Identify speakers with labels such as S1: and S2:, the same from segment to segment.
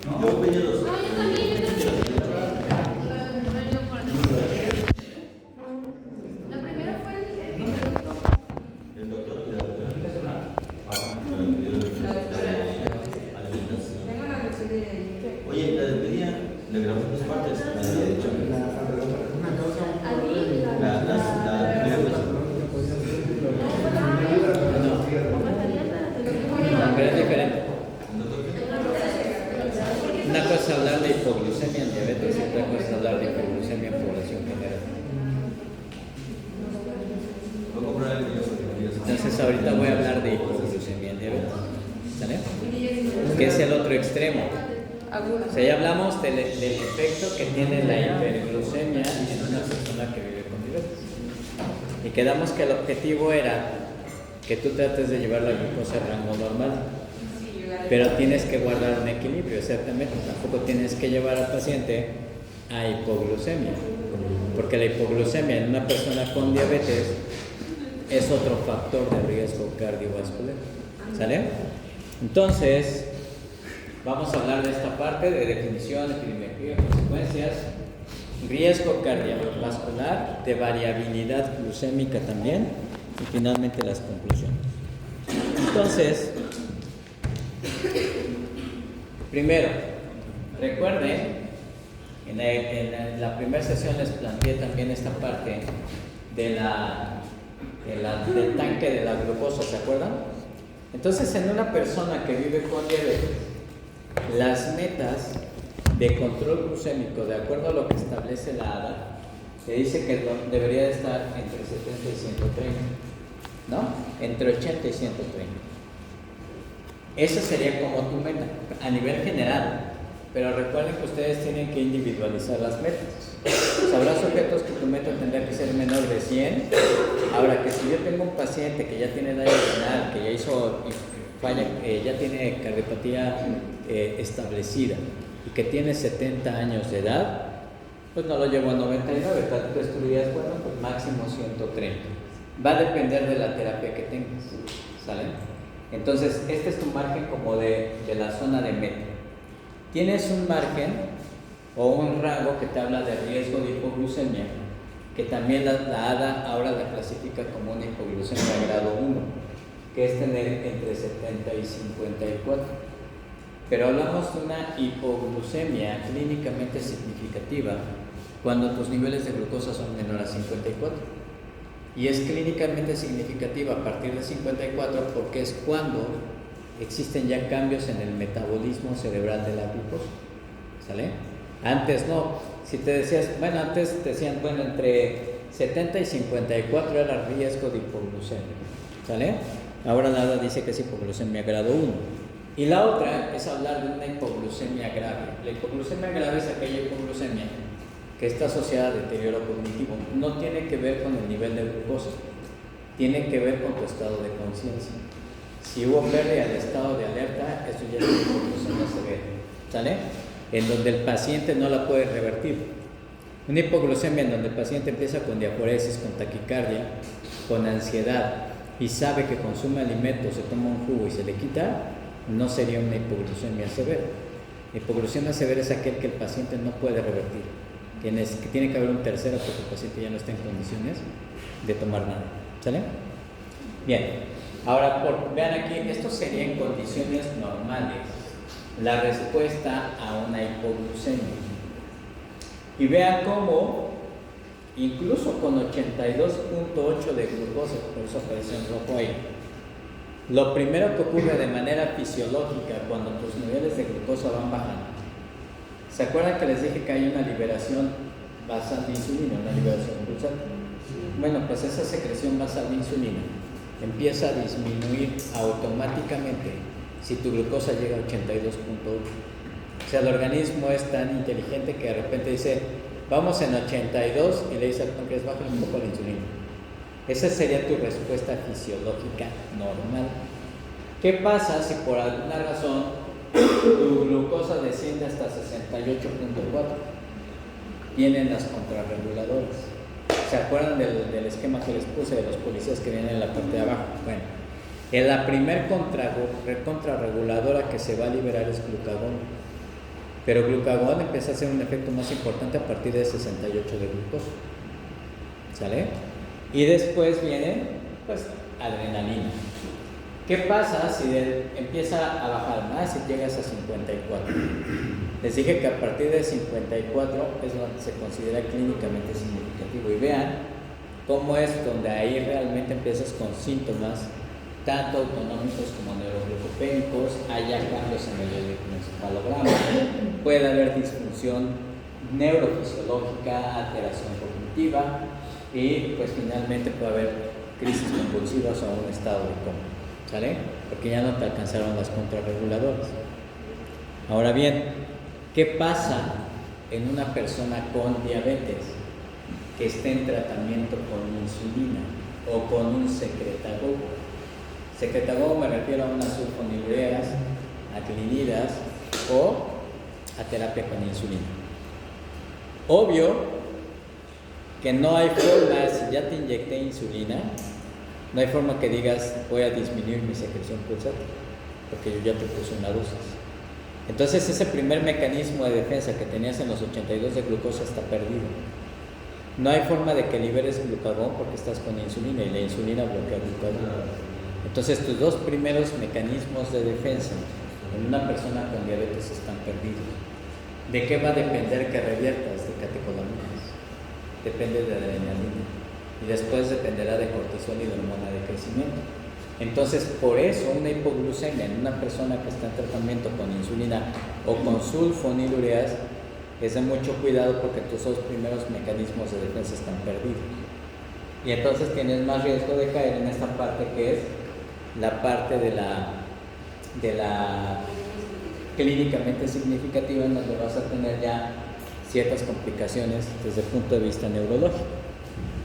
S1: Yo pedí los.
S2: La primera fue
S1: El doctor y la doctora. Oye, la despedida, le grabamos dos partes. La de derecho. La primera vez.
S3: Pero es diferente. Una cosa es hablar de hipoglucemia en diabetes y otra cosa es hablar de hipoglucemia en población general.
S1: Voy a comprar el video.
S3: Entonces ahorita voy a hablar de hipoglucemia en diabetes. ¿Sale? Que es el otro extremo. O sea, ya hablamos del efecto que tiene la hiperglucemia en una persona que vive con diabetes. Y quedamos que el objetivo era que tú trates de llevar la glucosa al rango normal. Pero tienes que guardar un equilibrio, exactamente. Tampoco tienes que llevar al paciente a hipoglucemia. Porque la hipoglucemia en una persona con diabetes es otro factor de riesgo cardiovascular. ¿Sale? Entonces, vamos a hablar de esta parte de definición, epidemiología, consecuencias, riesgo cardiovascular, de variabilidad glucémica también, y finalmente las conclusiones. Entonces, primero, recuerden, en la primera sesión les planteé también esta parte del tanque de la glucosa, ¿se acuerdan? Entonces, en una persona que vive con diabetes, las metas de control glucémico, de acuerdo a lo que establece la ADA, se dice que debería de estar entre 70 y 130, ¿no? Entre 80 y 130. Esa sería como tu meta, a nivel general. Pero recuerden que ustedes tienen que individualizar las metas. Pues habrá sujetos que tu meta tendrá que ser menor de 100. Ahora, que si yo tengo un paciente que ya tiene daño renal, que ya hizo falla, ya tiene cardiopatía establecida y que tiene 70 años de edad, pues no lo llevo a 99. Tú estudias, bueno, pues máximo 130. Va a depender de la terapia que tengas, ¿sale? Entonces, este es tu margen como de la zona de meta. Tienes un margen o un rango que te habla de riesgo de hipoglucemia, que también la ADA ahora la clasifica como una hipoglucemia grado 1, que es tener entre 70 y 54. Pero hablamos de una hipoglucemia clínicamente significativa cuando tus niveles de glucosa son menores a 54. Y es clínicamente significativa a partir de 54 porque es cuando existen ya cambios en el metabolismo cerebral de la glucosa. ¿Sale? Antes no. Si te decías, bueno, antes te decían, bueno, entre 70 y 54 era riesgo de hipoglucemia. ¿Sale? Ahora la ADA dice que es hipoglucemia grado 1. Y la otra es hablar de una hipoglucemia grave. La hipoglucemia grave es aquella hipoglucemia que está asociada a deterioro cognitivo. No tiene que ver con el nivel de glucosa, tiene que ver con tu estado de conciencia. Si hubo pérdida de estado de alerta, eso ya es una hipoglucemia severa, ¿sale? En donde el paciente no la puede revertir. Una hipoglucemia en donde el paciente empieza con diaforesis, con taquicardia, con ansiedad y sabe que consume alimentos, se toma un jugo y se le quita, no sería una hipoglucemia severa. Hipoglucemia severa es aquel que el paciente no puede revertir. Que tiene que haber un tercero porque el paciente ya no está en condiciones de tomar nada. ¿Sale? Bien, ahora vean aquí, esto sería en condiciones normales la respuesta a una hipoglucemia. Y vean cómo, incluso con 82.8 de glucosa, por eso aparece en rojo ahí, lo primero que ocurre de manera fisiológica cuando tus niveles de glucosa van bajando. ¿Se acuerdan que les dije que hay una liberación basal de insulina, una liberación pulsante? Bueno, pues esa secreción basal de insulina empieza a disminuir automáticamente si tu glucosa llega a 82.8. O sea, el organismo es tan inteligente que de repente dice, vamos en 82 y le dice al páncreas, bájale un poco la insulina. Esa sería tu respuesta fisiológica normal. ¿Qué pasa si por alguna razón tu glucosa desciende hasta 68.4? Vienen las contrarreguladoras. ¿Se acuerdan del esquema que les puse de los policías que vienen en la parte de abajo? Bueno, en la primer contrarreguladora que se va a liberar es glucagón. Pero glucagón empieza a hacer un efecto más importante a partir de 68 de glucosa. ¿Sale? Y después viene, pues, adrenalina. ¿Qué pasa si empieza a bajar más y llegas a 54? Les dije que a partir de 54 es donde se considera clínicamente significativo. Y vean cómo es donde ahí realmente empiezas con síntomas tanto autonómicos como neuroglucopénicos, haya cambios en el electroencefalograma, puede haber disfunción neurofisiológica, alteración cognitiva y pues finalmente puede haber crisis convulsivas o un estado de coma, ¿sale? Porque ya no te alcanzaron las contrarreguladoras. Ahora bien, ¿qué pasa en una persona con diabetes que esté en tratamiento con insulina o con un secretagogo? Secretagogo me refiero a unas sulfonilureas, a glinidas o a terapia con insulina. Obvio que no hay forma, si ya te inyecté insulina, no hay forma que digas voy a disminuir mi secreción pulsátil, porque yo ya te puse una dosis. Entonces ese primer mecanismo de defensa que tenías en los 82 de glucosa está perdido. No hay forma de que liberes glucagón porque estás con insulina y la insulina bloquea glucagón. Entonces tus dos primeros mecanismos de defensa en una persona con diabetes están perdidos. ¿De qué va a depender que reviertas? De catecolaminas. Depende de adrenalina. Y después dependerá de cortisol y de hormona de crecimiento. Entonces, por eso una hipoglucemia en una persona que está en tratamiento con insulina o con sulfonilureas es de mucho cuidado porque tus dos primeros mecanismos de defensa están perdidos. Y entonces tienes más riesgo de caer en esta parte que es la parte de la clínicamente significativa, en donde vas a tener ya ciertas complicaciones desde el punto de vista neurológico.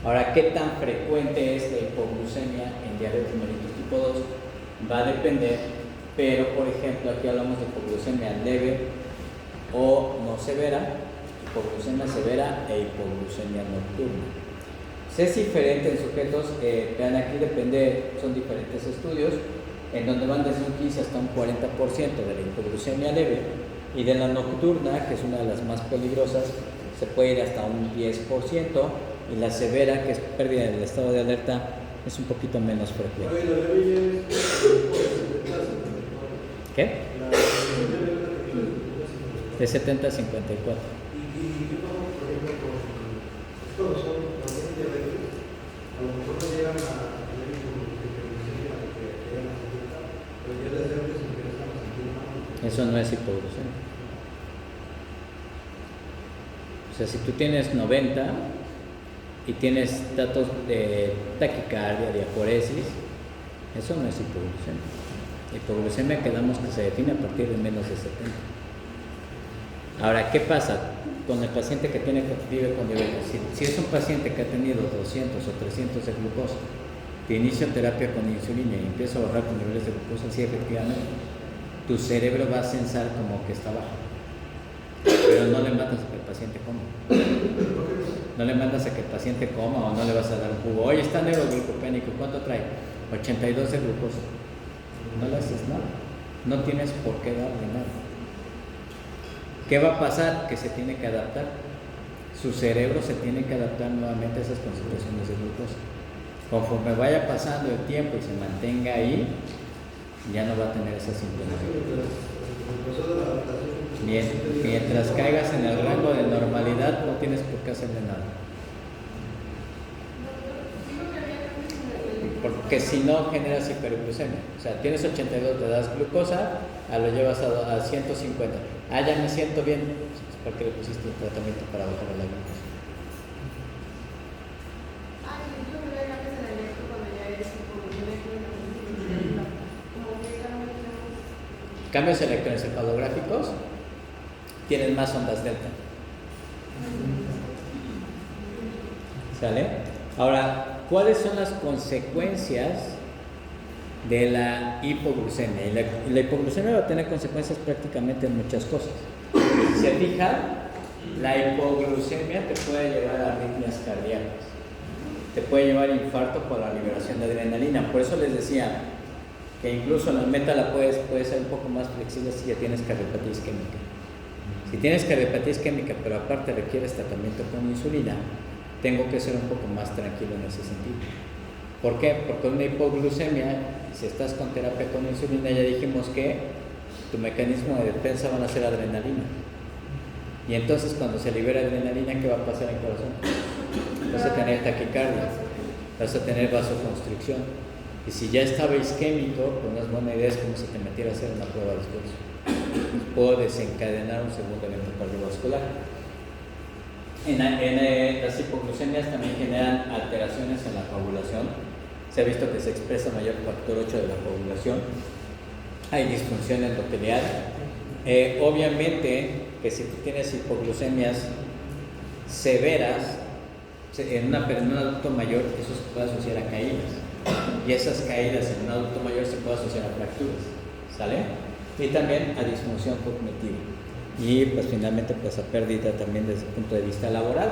S3: Ahora, ¿qué tan frecuente es la hipoglucemia en diabetes mellitus tipo 2? Va a depender, pero por ejemplo aquí hablamos de hipoglucemia leve o no severa, hipoglucemia severa e hipoglucemia nocturna. Es diferente en sujetos, vean aquí son diferentes estudios en donde van desde un 15 hasta un 40% de la hipoglucemia leve, y de la nocturna, que es una de las más peligrosas, se puede ir hasta un 10%, y la severa, que es pérdida del estado de alerta, es un poquito menos frecuente. ¿Qué? De 70 a 54. Eso no es hipoglucemia. O sea, si tú tienes 90 y tienes datos de taquicardia, diaforesis, eso no es hipoglucemia. Hipoglucemia quedamos que se define a partir de menos de 70. Ahora, ¿qué pasa con el paciente que vive con diabetes? Si es un paciente que ha tenido 200 o 300 de glucosa, te inicio terapia con insulina y empiezo a bajar tus niveles de glucosa, sí, efectivamente, tu cerebro va a censar como que está bajo. Pero no le mandas a que el paciente coma. No le mandas a que el paciente coma o no le vas a dar un jugo. Oye, está neuroglucopénico, ¿cuánto trae? 82 de glucosa. No le haces nada. No tienes por qué darle nada. ¿Qué va a pasar? Que se tiene que adaptar. Su cerebro se tiene que adaptar nuevamente a esas concentraciones de glucosa. Conforme vaya pasando el tiempo y se mantenga ahí, ya no va a tener esa sintomatología. Bien, mientras caigas en el rango de normalidad, no tienes por qué hacerle nada. Porque si no, generas hiperglucemia. O sea, tienes 82, te das glucosa, lo llevas a 150. Ya me siento bien. ¿Por qué le pusiste un tratamiento para bajar la glucosa? Cambios electroencefalográficos tienen más ondas delta. ¿Sale? Ahora, ¿cuáles son las consecuencias de la hipoglucemia? Y la hipoglucemia va a tener consecuencias prácticamente en muchas cosas. Si se fija, la hipoglucemia te puede llevar a arritmias cardíacas, te puede llevar a infarto por la liberación de adrenalina. Por eso les decía que incluso la meta puede ser un poco más flexible si ya tienes cardiopatía isquémica. Si tienes cardiopatía isquémica, pero aparte requieres tratamiento con insulina, tengo que ser un poco más tranquilo en ese sentido. ¿Por qué? Porque una hipoglucemia, si estás con terapia con insulina, ya dijimos que tu mecanismo de defensa van a ser adrenalina. Y entonces cuando se libera adrenalina, ¿qué va a pasar en el corazón? Vas a tener taquicardia, vas a tener vasoconstricción. Y si ya estaba isquémico, pues no es buena idea, es como si te metiera a hacer una prueba de esfuerzo. Puedo desencadenar un segundo evento cardiovascular. Las hipoglucemias también generan alteraciones en la coagulación. Se ha visto que se expresa mayor factor 8 de la coagulación. Hay disfunción endotelial. Obviamente que si tú tienes hipoglucemias severas, en un adulto mayor eso se puede asociar a caídas. Y esas caídas en un adulto mayor se puede asociar a fracturas. ¿Sale? Y también a disfunción cognitiva. Y pues finalmente pues a pérdida también desde el punto de vista laboral.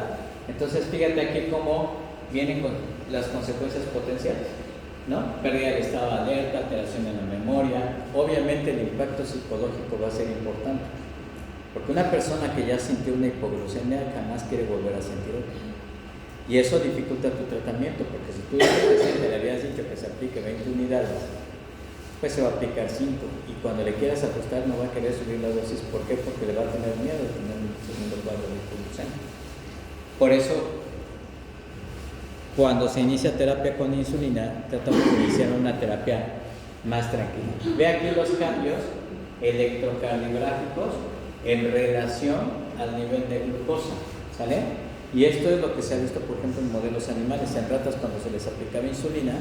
S3: Entonces fíjate aquí cómo vienen con las consecuencias potenciales, ¿no? Pérdida del estado de alerta, alteración en la memoria. Obviamente el impacto psicológico va a ser importante, porque una persona que ya sintió una hipoglucemia jamás quiere volver a sentir otra. Y eso dificulta tu tratamiento, porque si tú a ese paciente le habías dicho que se aplique 20 unidades, pues se va a aplicar 5, y cuando le quieras ajustar no va a querer subir la dosis. ¿Por qué? Porque le va a tener miedo de tener un segundo cuadro de hipoglucemia. Por eso, cuando se inicia terapia con insulina, tratamos de iniciar una terapia más tranquila. Ve aquí los cambios electrocardiográficos en relación al nivel de glucosa, ¿sale? Y esto es lo que se ha visto, por ejemplo, en modelos animales. En ratas, cuando se les aplicaba insulina,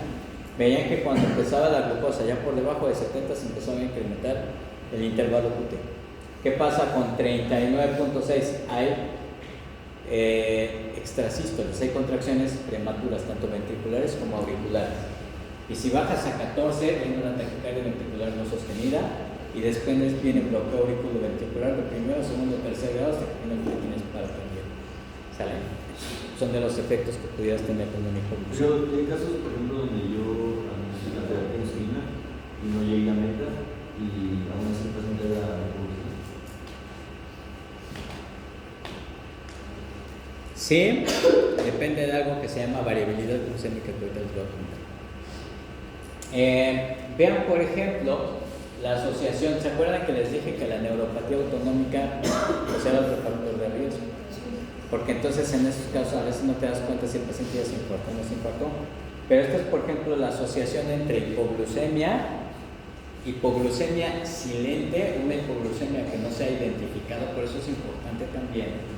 S3: veían que cuando empezaba la glucosa ya por debajo de 70 se empezaba a incrementar el intervalo QT. ¿Qué pasa con 39.6? Hay extrasístoles, hay contracciones prematuras, tanto ventriculares como auriculares. Y si bajas a 14, viene una taquicardia ventricular no sostenida, y después viene bloqueo auriculoventricular de primero, segundo, tercer grado, hasta que viene el tienes para también. ¿Sale? Son de los efectos que pudieras tener con una hipoglucemia.
S1: Pero hay casos, por ejemplo, donde yo anuncio la terapia de insulina y no llegué a meta y aún así el paciente da la hipoglucemia.
S3: Sí, depende de algo que se llama variabilidad glucémica, que ahorita les voy a comentar. Vean, por ejemplo, la asociación. ¿Se acuerdan que les dije que la neuropatía autonómica pues era otro factor de riesgo? Porque entonces en esos casos a veces no te das cuenta si el paciente ya se infartó o no se infartó. Pero esta es, por ejemplo, la asociación entre hipoglucemia silente, una hipoglucemia que no se ha identificado. Por eso es importante también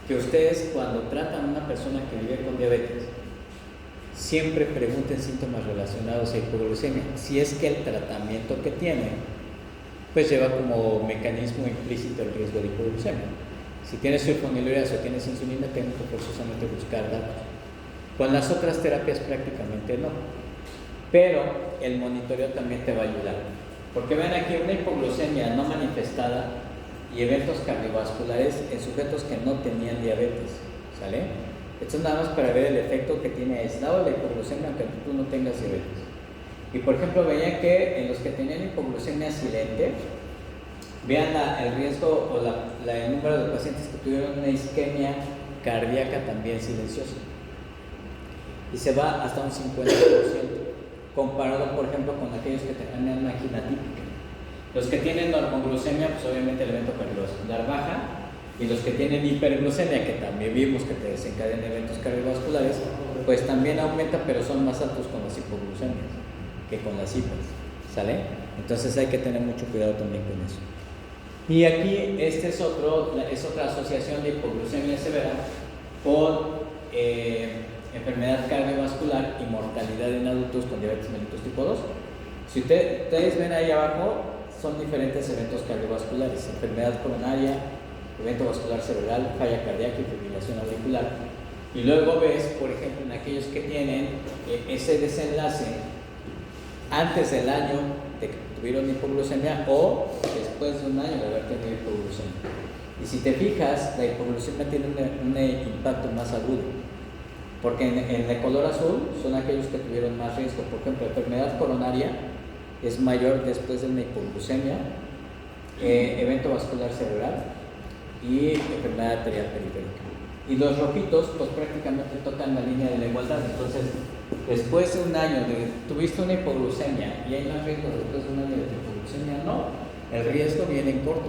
S3: que ustedes, cuando tratan a una persona que vive con diabetes, siempre pregunten síntomas relacionados a hipoglucemia, si es que el tratamiento que tiene pues lleva como mecanismo implícito el riesgo de hipoglucemia. Si tienes sulfonilureas o tienes insulina, tengo que forzosamente buscar datos. Con las otras terapias prácticamente no, pero el monitoreo también te va a ayudar, porque ven aquí una hipoglucemia no manifestada y eventos cardiovasculares en sujetos que no tenían diabetes, ¿sale? Esto es nada más para ver el efecto que tiene aislado la hipoglucemia aunque tú no tengas diabetes. Y por ejemplo, veían que en los que tenían hipoglucemia silente, vean el riesgo o el número de pacientes que tuvieron una isquemia cardíaca también silenciosa. Y se va hasta un 50%, comparado por ejemplo con aquellos que tenían una angina típica. Los que tienen normoglucemia, pues obviamente el evento cardiovascular baja, y los que tienen hiperglucemia, que también vimos que te desencadenan eventos cardiovasculares, pues también aumenta, pero son más altos con las hipoglucemias que con las hipas, ¿sale? Entonces hay que tener mucho cuidado también con eso. Y aquí este es otra asociación de hipoglucemia severa con enfermedad cardiovascular y mortalidad en adultos con diabetes mellitus tipo 2. Si ustedes ven ahí abajo, son diferentes eventos cardiovasculares: enfermedad coronaria, evento vascular cerebral, falla cardíaca y fibrilación auricular. Y luego ves, por ejemplo, en aquellos que tienen ese desenlace antes del año de que tuvieron hipoglucemia o después de un año de haber tenido hipoglucemia. Y si te fijas, la hipoglucemia tiene un impacto más agudo, porque en el color azul son aquellos que tuvieron más riesgo. Por ejemplo, la enfermedad coronaria es mayor después de una hipoglucemia evento vascular cerebral y enfermedad arterial periférica. Y los rojitos, pues prácticamente tocan la línea de la igualdad. Entonces, después de un año tuviste una hipoglucemia y hay más riesgo después de un año de hipoglucemia, no. El riesgo viene en corto,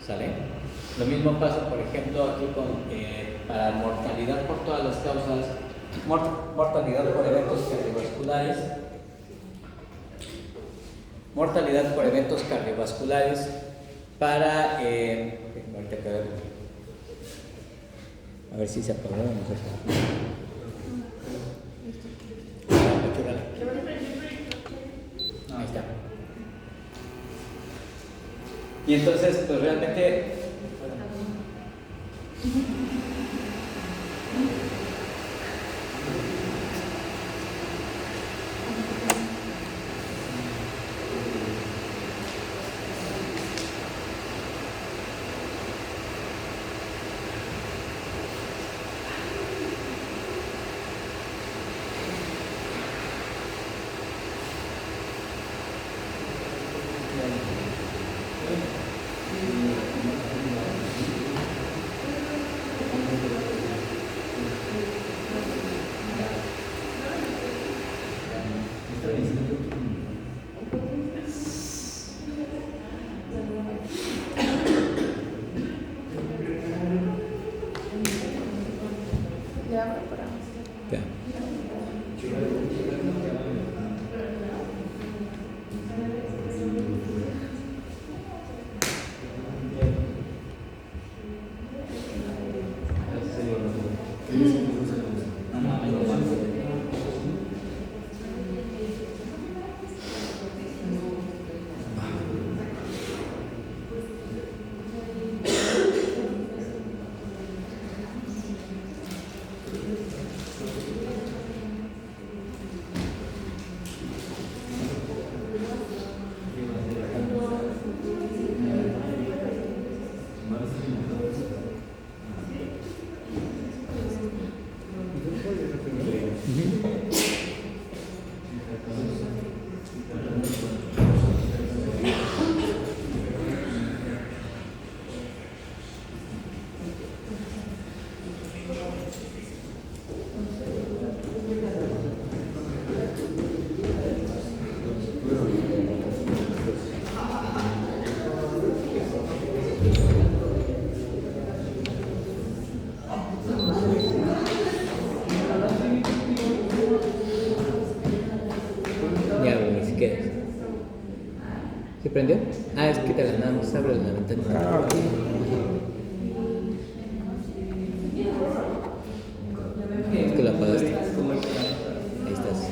S3: ¿sale? Lo mismo pasa, por ejemplo, aquí para mortalidad por todas las causas, mortalidad por eventos cardiovasculares, para a ver si se apagó o no se apagó. Ahí está. Y entonces, pues realmente
S2: Ya preparamos.
S3: ya. Ya, güey, si quieres. ¿Se prendió? Ah, es que te la nada más abre la ventana.
S4: Ah, ok.
S3: Es que la apagaste. Ahí estás.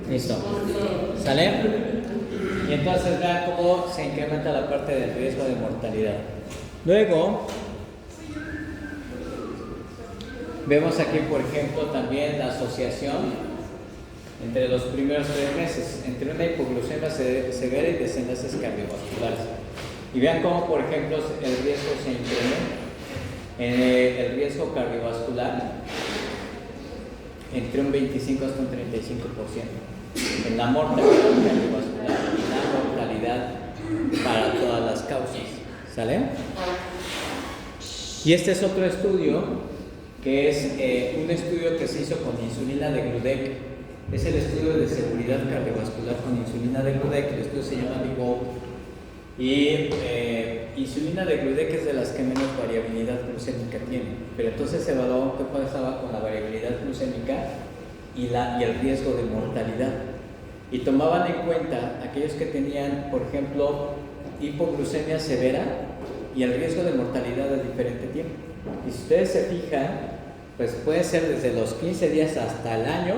S3: Listo. ¿Sale? Y entonces vean cómo se incrementa la parte del riesgo de mortalidad. Luego, Vemos aquí, por ejemplo, también la asociación entre los primeros 3 meses, entre una hipoglucemia severa y desenlaces cardiovasculares. Y vean cómo, por ejemplo, el riesgo se incrementa. El riesgo cardiovascular entre un 25 hasta un 35%. En la mortalidad cardiovascular y la mortalidad para todas las causas. ¿Sale? Y este es otro estudio, que es un estudio que se hizo con insulina de Gludec. Es el estudio de seguridad cardiovascular con insulina de Gludec. El estudio se llama BIGO. Y insulina de Gludec es de las que menos variabilidad glucémica tiene. Pero entonces se evaluó qué pasaba con la variabilidad glucémica y el riesgo de mortalidad. Y tomaban en cuenta aquellos que tenían, por ejemplo, hipoglucemia severa y el riesgo de mortalidad a diferente tiempo. Y si ustedes se fijan, pues puede ser desde los 15 días hasta el año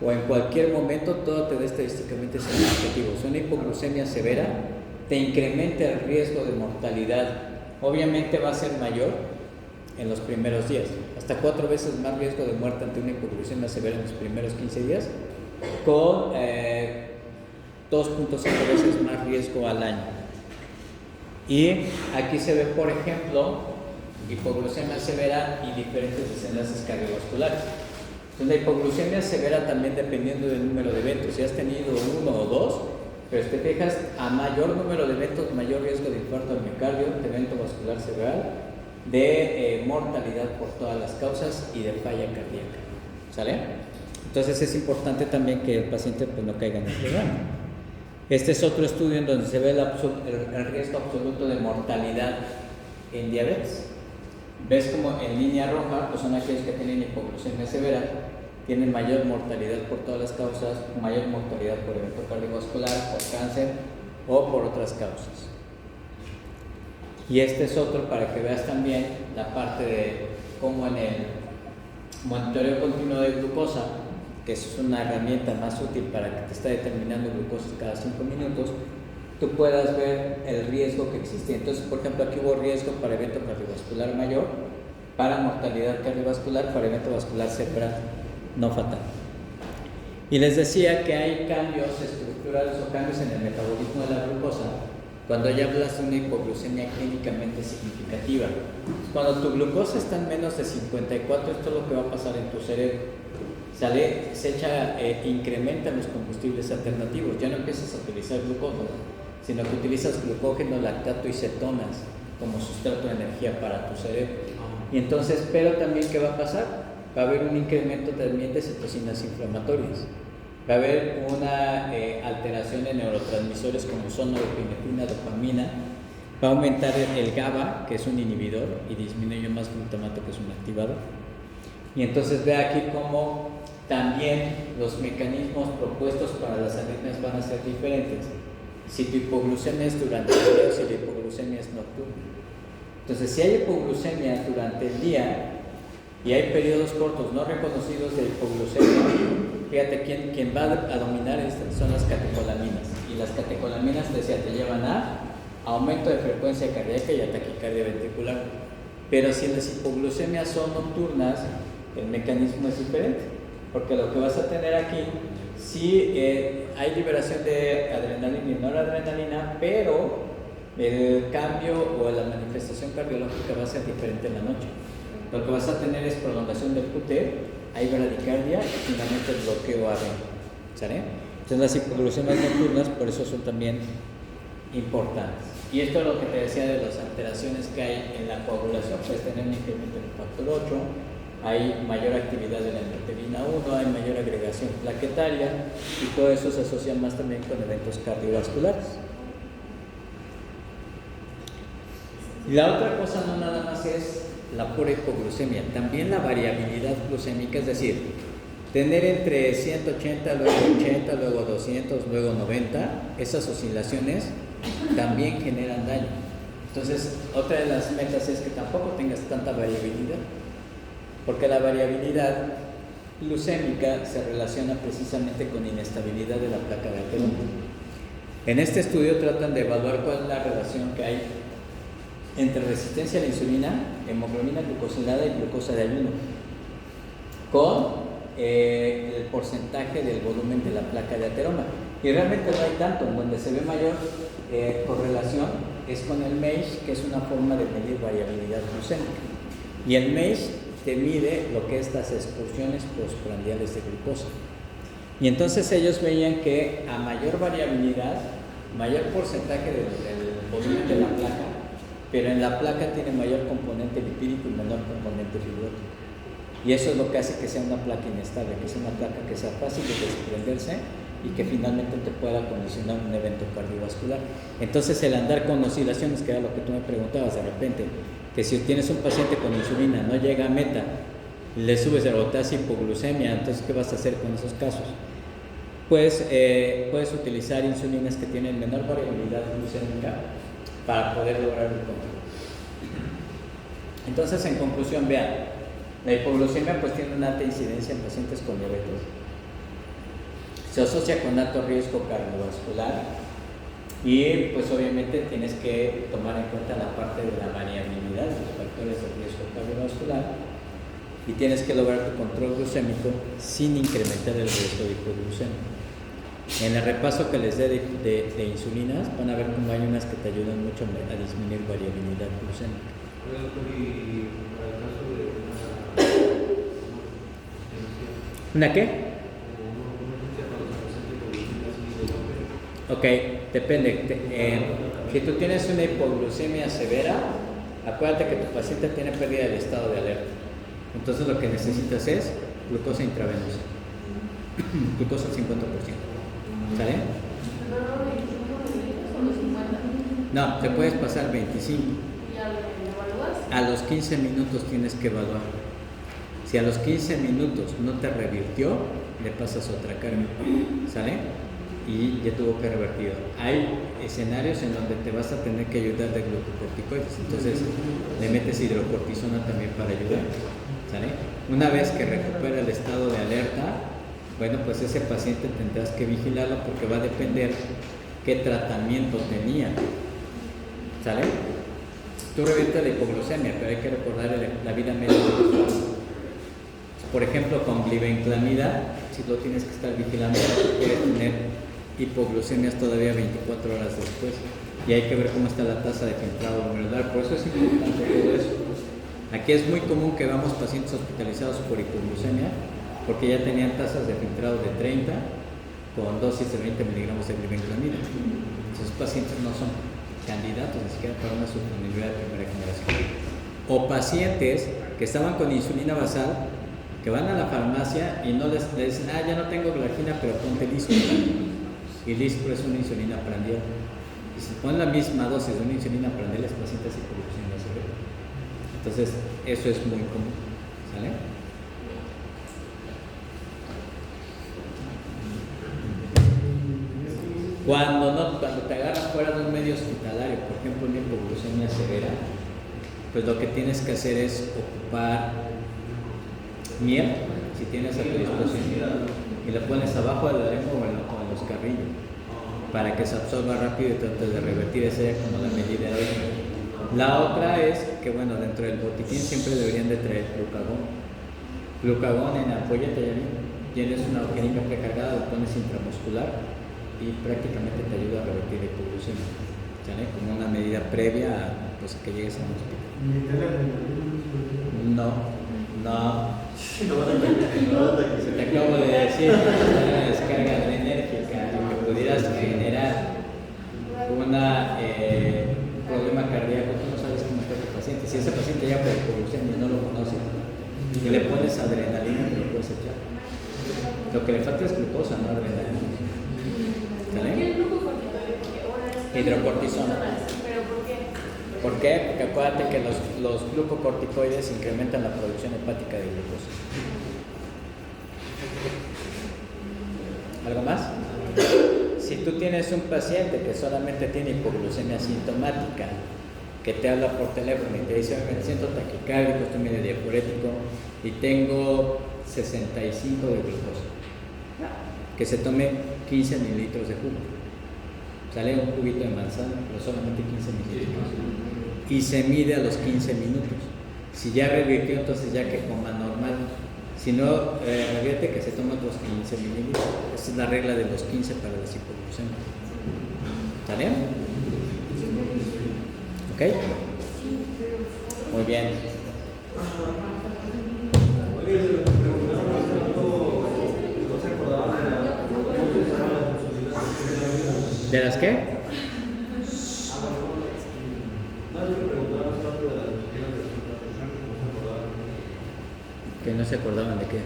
S3: o en cualquier momento, todo te da estadísticamente significativo. Si una hipoglucemia severa te incrementa el riesgo de mortalidad, obviamente va a ser mayor en los primeros días, hasta 4 veces más riesgo de muerte ante una hipoglucemia severa en los primeros 15 días, con 2.5 veces más riesgo al año. Y aquí se ve, por ejemplo, hipoglucemia severa y diferentes desenlaces cardiovasculares. Entonces, la hipoglucemia severa también dependiendo del número de eventos. Si has tenido 1 o 2, pero si te fijas, a mayor número de eventos, mayor riesgo de infarto al miocardio, de evento vascular cerebral, de mortalidad por todas las causas y de falla cardíaca. ¿Sale? Entonces es importante también que el paciente pues, no caiga en el programa. Este es otro estudio en donde se ve el riesgo absoluto de mortalidad en diabetes. Ves como en línea roja, pues son aquellos que tienen hipoglucemia severa, tienen mayor mortalidad por todas las causas, mayor mortalidad por evento cardiovascular, por cáncer o por otras causas. Y este es otro para que veas también la parte de cómo en el monitoreo continuo de glucosa, que es una herramienta más útil para que te esté determinando glucosa cada 5 minutos, tú puedas ver el riesgo que existe. Entonces, por ejemplo, aquí hubo riesgo para evento cardiovascular mayor, para mortalidad cardiovascular, para evento vascular cerebral no fatal. Y les decía que hay cambios estructurales o cambios en el metabolismo de la glucosa cuando ya hablas de una hipoglucemia clínicamente significativa. Cuando tu glucosa está en menos de 54, esto es lo que va a pasar en tu cerebro. Incrementan los combustibles alternativos. Ya no empiezas a utilizar glucosa, sino que utilizas glucógeno, lactato y cetonas como sustrato de energía para tu cerebro. Y entonces, pero también, ¿qué va a pasar? Va a haber un incremento también de citocinas inflamatorias. Va a haber una alteración de neurotransmisores como son norepinefrina, dopamina. Va a aumentar el GABA, que es un inhibidor, y disminuye más glutamato, que es un activador. Y entonces ve aquí cómo también los mecanismos propuestos para las arritmias van a ser diferentes. Si tu hipoglucemia es durante el día o si la hipoglucemia es nocturna. Entonces, si hay hipoglucemia durante el día y hay periodos cortos no reconocidos de hipoglucemia, fíjate, quien va a dominar son las catecolaminas. Y las catecolaminas, te llevan a aumento de frecuencia cardíaca y a taquicardia ventricular. Pero si las hipoglucemias son nocturnas, el mecanismo es diferente, porque lo que vas a tener aquí, sí hay liberación de adrenalina y noradrenalina, pero el cambio o la manifestación cardiológica va a ser diferente en la noche. Lo que vas a tener es prolongación del QT, hay bradicardia y finalmente el bloqueo AV. ¿Sale? Entonces las hipoglucemias nocturnas por eso son también importantes. Y esto es lo que te decía de las alteraciones que hay en la coagulación. Puedes tener un incremento del factor 8, hay mayor actividad de la interleucina 1, hay mayor agregación plaquetaria y todo eso se asocia más también con eventos cardiovasculares. Y la otra cosa no nada más es la pura hipoglucemia, también la variabilidad glucémica, es decir, tener entre 180, luego 80, luego 200, luego 90, esas oscilaciones también generan daño. Entonces, otra de las metas es que tampoco tengas tanta variabilidad, porque la variabilidad glucémica se relaciona precisamente con inestabilidad de la placa de ateroma. En este estudio tratan de evaluar cuál es la relación que hay entre resistencia a la insulina, hemoglobina glucosilada y glucosa de ayuno. con el porcentaje del volumen de la placa de ateroma. Y realmente no hay tanto. En donde se ve mayor correlación es con el MAGE, que es una forma de medir variabilidad glucémica. Y el MAGE te mide lo que es las excursiones postprandiales de glucosa. Y entonces ellos veían que a mayor variabilidad, mayor porcentaje del volumen de la placa, pero en la placa tiene mayor componente lipídico y menor componente fibrótico. Y eso es lo que hace que sea una placa inestable, que sea una placa que sea fácil de desprenderse y que finalmente te pueda condicionar un evento cardiovascular. Entonces el andar con oscilaciones, que era lo que tú me preguntabas de repente, que si tienes un paciente con insulina, no llega a meta, le subes el potasio, hipoglucemia, entonces ¿qué vas a hacer con esos casos? Pues puedes utilizar insulinas que tienen menor variabilidad glucémica para poder lograr el control. Entonces, en conclusión, vean, la hipoglucemia pues tiene una alta incidencia en pacientes con diabetes. Se asocia con alto riesgo cardiovascular y pues obviamente tienes que tomar en cuenta la parte de la variabilidad de los factores de riesgo cardiovascular y tienes que lograr tu control glucémico sin incrementar el riesgo de hipoglucemia. En el repaso que les dé de insulinas van a ver cómo hay unas que te ayudan mucho a disminuir variabilidad glucémica. ¿Una qué? Ok, depende. Si tú tienes una hipoglucemia severa, acuérdate que tu paciente tiene pérdida del estado de alerta. Entonces lo que necesitas es glucosa intravenosa. Glucosa al 50%. ¿Sale? No, te puedes pasar 25.
S2: ¿Y evalúas?
S3: A los 15 minutos tienes que evaluar. Si a los 15 minutos no te revirtió, le pasas otra carga. ¿Sale? Y ya tuvo que revertir. Hay escenarios en donde te vas a tener que ayudar de glucocorticoides, entonces le metes hidrocortisona también para ayudar, ¿sale? Una vez que recupera el estado de alerta, bueno, pues ese paciente tendrás que vigilarlo porque va a depender qué tratamiento tenía, ¿sale? Tú reviertes la hipoglucemia, pero hay que recordar la vida media del usuario. Por ejemplo, con glibenclamida, si lo tienes que estar vigilando, puedes tener hipoglucemias todavía 24 horas después. Y hay que ver cómo está la tasa de filtrado glomerular. Por eso es importante todo eso. Aquí es muy común que veamos pacientes hospitalizados por hipoglucemia, porque ya tenían tasas de filtrado de 30 con dosis de 20 miligramos de glibenclamida. Esos pacientes no son candidatos ni siquiera para una sostenibilidad de primera generación. O pacientes que estaban con insulina basal, que van a la farmacia y no les dicen, ya no tengo glargina, pero ponte Lispro. Y Lispro es una insulina prandial. Y si ponen la misma dosis de una insulina prandial, los pacientes se producen la severa. Entonces, eso es muy común. ¿Sale? Cuando te agarran fuera de un medio hospitalario, por ejemplo, una hipoglucemia severa, pues lo que tienes que hacer es ocupar miel, si tienes a tu disposición, y la pones abajo de la lengua o en los carrillos, para que se absorba rápido y trates de revertir esa como la medida de hoy. La otra es que, bueno, dentro del botiquín siempre deberían de traer glucagón. Glucagón en ampolla, tienes una jeringa precargada, lo pones intramuscular y prácticamente te ayuda a revertir la hipoglucemia, ¿sale? Como una medida previa a pues, que llegues a un hospital. No. Se te acabo de decir que es una descarga adrenérgica que pudieras generar un problema cardíaco. Tú no sabes cómo está tu paciente. Si ese paciente ya por hipoglucemia no lo conoces y le pones adrenalina, te lo puedes echar. Lo que le falta es glucosa, no adrenalina. ¿Sale? Hidrocortisona.
S2: ¿Pero por qué?
S3: ¿Por qué? Porque acuérdate que los glucocorticoides incrementan la producción hepática de glucosa. ¿Algo más? Si tú tienes un paciente que solamente tiene hipoglucemia sintomática, que te habla por teléfono y te dice, me siento taquicárdico, estoy medio diaporético y tengo 65 de glucosa, que se tome 15 mililitros de jugo. Sale un juguito de manzana, pero solamente 15 mililitros. Y se mide a los 15 minutos. Si ya revirtió, entonces ya que coma normal. Si no, fíjate que se toma otros 15 mililitros. Esa es la regla de los 15 para las hipoglucemias. ¿Está bien? ¿Ok? Muy bien. ¿De las qué? Que no se acordaban de qué.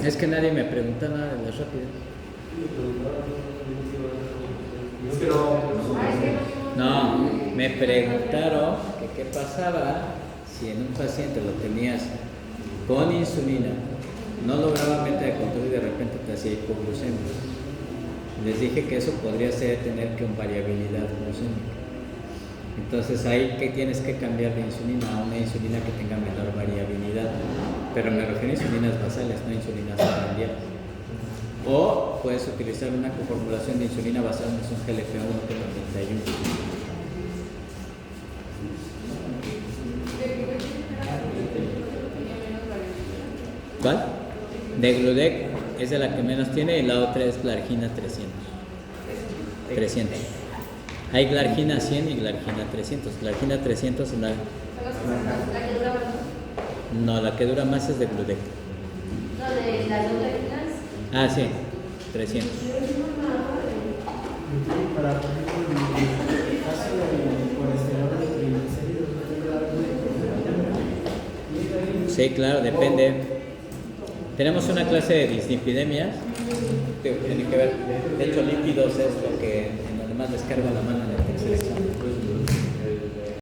S3: Es que nadie me pregunta nada de las rápidas. No, me preguntaron que qué pasaba si en un paciente lo tenías con insulina, no lograba meta de control y de repente te hacía hipoglucemia. Les dije que eso podría ser tener que una variabilidad glucémica. Entonces ahí que tienes que cambiar de insulina a una insulina que tenga menor variabilidad, pero me refiero a insulinas basales, no insulinas prandiales. O puedes utilizar una conformulación de insulina basal, no es un GLP-1 que 31. ¿Cuál? De Gludec es de la que menos tiene y la otra es Glargina 300. Hay Glargina 100 y Glargina 300. Glargina 300 es la... No, la que dura más es de Gludec.
S2: No, de las dos Glarginas.
S3: Ah, sí, 300.
S4: Para por ejemplo, el caso del colesterol de triglicéridos.
S3: Sí, claro, depende. Tenemos una clase de dislipidemias que tiene que ver, de hecho lípidos es lo que en lo demás descarga la mano en el tercer examen.